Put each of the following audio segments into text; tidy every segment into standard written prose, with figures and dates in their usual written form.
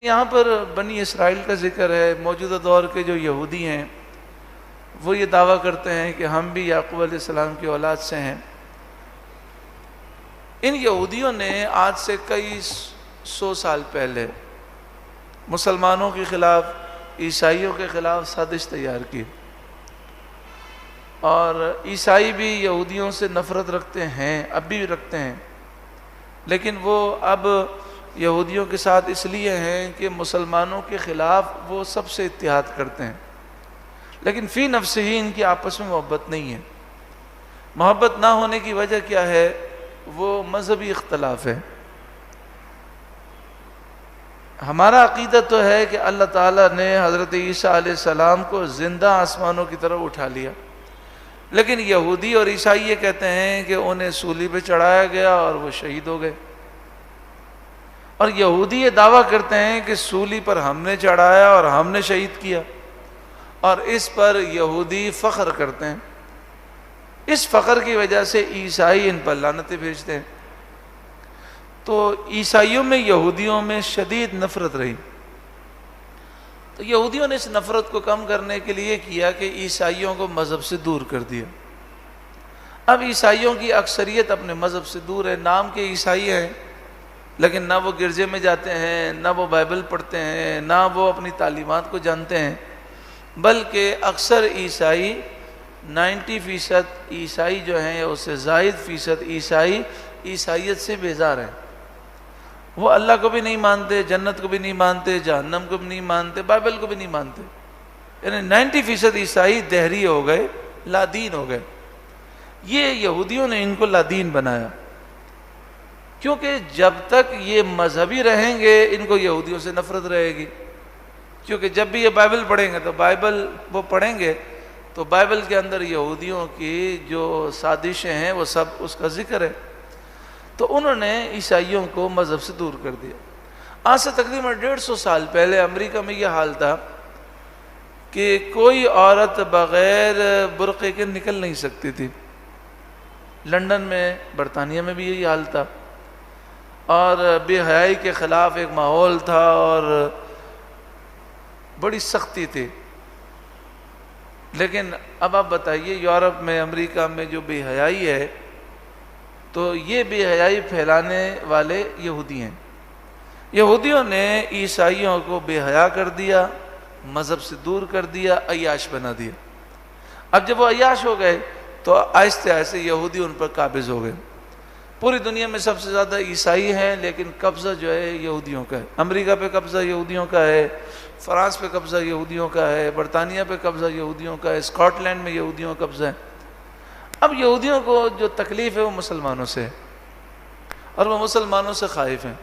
یہاں پر بنی اسرائیل کا ذکر ہے۔ موجودہ دور کے جو یہودی ہیں وہ یہ دعویٰ کرتے ہیں کہ ہم بھی یعقوب علیہ السلام کی اولاد سے ہیں۔ ان یہودیوں نے آج سے کئی سو سال پہلے مسلمانوں کے خلاف، عیسائیوں کے خلاف سازش تیار کی، اور عیسائی بھی یہودیوں سے نفرت رکھتے ہیں، اب بھی رکھتے ہیں، لیکن وہ اب یہودیوں کے ساتھ اس لیے ہیں کہ مسلمانوں کے خلاف وہ سب سے اتحاد کرتے ہیں، لیکن فی نفسہ ہی ان کی آپس میں محبت نہیں ہے۔ محبت نہ ہونے کی وجہ کیا ہے؟ وہ مذہبی اختلاف ہے۔ ہمارا عقیدہ تو ہے کہ اللہ تعالیٰ نے حضرت عیسیٰ علیہ السلام کو زندہ آسمانوں کی طرف اٹھا لیا، لیکن یہودی اور عیسائی یہ کہتے ہیں کہ انہیں سولی پہ چڑھایا گیا اور وہ شہید ہو گئے، اور یہودی یہ دعویٰ کرتے ہیں کہ سولی پر ہم نے چڑھایا اور ہم نے شہید کیا، اور اس پر یہودی فخر کرتے ہیں۔ اس فخر کی وجہ سے عیسائی ان پر لعنتیں بھیجتے ہیں۔ تو عیسائیوں میں یہودیوں میں شدید نفرت رہی، تو یہودیوں نے اس نفرت کو کم کرنے کے لیے کیا کہ عیسائیوں کو مذہب سے دور کر دیا۔ اب عیسائیوں کی اکثریت اپنے مذہب سے دور ہے، نام کے عیسائی ہیں لیکن نہ وہ گرجے میں جاتے ہیں، نہ وہ بائبل پڑھتے ہیں، نہ وہ اپنی تعلیمات کو جانتے ہیں، بلکہ اکثر عیسائی 90% عیسائی جو ہیں یا اس سے زائد فیصد عیسائی عیسائیت سے بیزار ہیں۔ وہ اللہ کو بھی نہیں مانتے، جنت کو بھی نہیں مانتے، جہنم کو بھی نہیں مانتے، بائبل کو بھی نہیں مانتے، یعنی 90% عیسائی دہری ہو گئے، لادین ہو گئے۔ یہ یہودیوں نے ان کو لادین بنایا، کیونکہ جب تک یہ مذہبی رہیں گے ان کو یہودیوں سے نفرت رہے گی، کیونکہ جب بھی یہ بائبل پڑھیں گے تو بائبل وہ پڑھیں گے تو بائبل کے اندر یہودیوں کی جو سازشیں ہیں وہ سب اس کا ذکر ہے۔ تو انہوں نے عیسائیوں کو مذہب سے دور کر دیا۔ آج سے تقریباً 150 سال پہلے امریکہ میں یہ حال تھا کہ کوئی عورت بغیر برقعے کے نکل نہیں سکتی تھی۔ لندن میں، برطانیہ میں بھی یہی حال تھا، اور بے حیائی کے خلاف ایک ماحول تھا اور بڑی سختی تھی۔ لیکن اب آپ بتائیے یورپ میں، امریکہ میں جو بے حیائی ہے، تو یہ بے حیائی پھیلانے والے یہودی ہیں۔ یہودیوں نے عیسائیوں کو بے حیا کر دیا، مذہب سے دور کر دیا، عیاش بنا دیا۔ اب جب وہ عیاش ہو گئے تو آہستہ آہستہ یہودی ان پر قابض ہو گئے۔ پوری دنیا میں سب سے زیادہ عیسائی ہیں، لیکن قبضہ جو ہے یہودیوں کا ہے۔ امریکہ پہ قبضہ یہودیوں کا ہے، فرانس پہ قبضہ یہودیوں کا ہے، برطانیہ پہ قبضہ یہودیوں کا ہے، اسکاٹ لینڈ میں یہودیوں کا قبضہ ہے۔ اب یہودیوں کو جو تکلیف ہے وہ مسلمانوں سے ہے، اور وہ مسلمانوں سے خائف ہیں،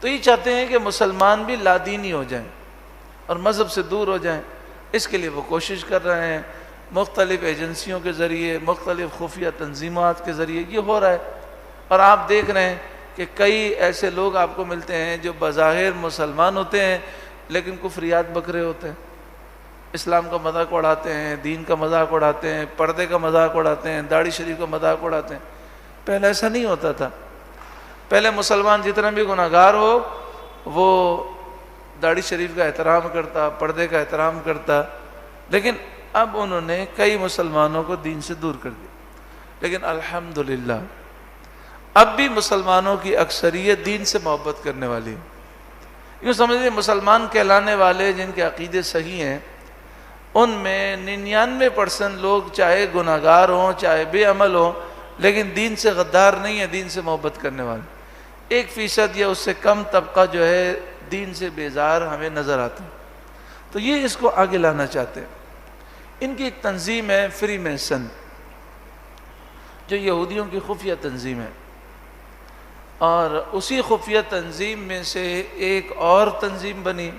تو یہ چاہتے ہیں کہ مسلمان بھی لادینی ہو جائیں اور مذہب سے دور ہو جائیں۔ اس کے لیے وہ کوشش کر رہے ہیں، مختلف ایجنسیوں کے ذریعے، مختلف خفیہ تنظیمات کے ذریعے یہ ہو رہا ہے۔ اور آپ دیکھ رہے ہیں کہ کئی ایسے لوگ آپ کو ملتے ہیں جو بظاہر مسلمان ہوتے ہیں لیکن کفریات بکرے ہوتے ہیں، اسلام کا مذاق اڑاتے ہیں، دین کا مذاق اڑاتے ہیں، پردے کا مذاق اڑاتے ہیں، داڑھی شریف کا مذاق اڑاتے ہیں۔ پہلے ایسا نہیں ہوتا تھا۔ پہلے مسلمان جتنا بھی گناہ گار ہو وہ داڑھی شریف کا احترام کرتا، پردے کا احترام کرتا، لیکن اب انہوں نے کئی مسلمانوں کو دین سے دور کر دیا۔ لیکن الحمدللہ اب بھی مسلمانوں کی اکثریت دین سے محبت کرنے والی ہے۔ یوں سمجھیں مسلمان کہلانے والے جن کے عقیدے صحیح ہیں، ان میں 99% لوگ چاہے گناہ گار ہوں، چاہے بے عمل ہوں، لیکن دین سے غدار نہیں ہے، دین سے محبت کرنے والے 1% یا اس سے کم طبقہ جو ہے دین سے بیزار ہمیں نظر آتا ہے۔ تو یہ اس کو آگے لانا چاہتے ہیں۔ ان کی ایک تنظیم ہے فری میسن، جو یہودیوں کی خفیہ تنظیم ہے، اور اسی خفیہ تنظیم میں سے ایک اور تنظیم بنی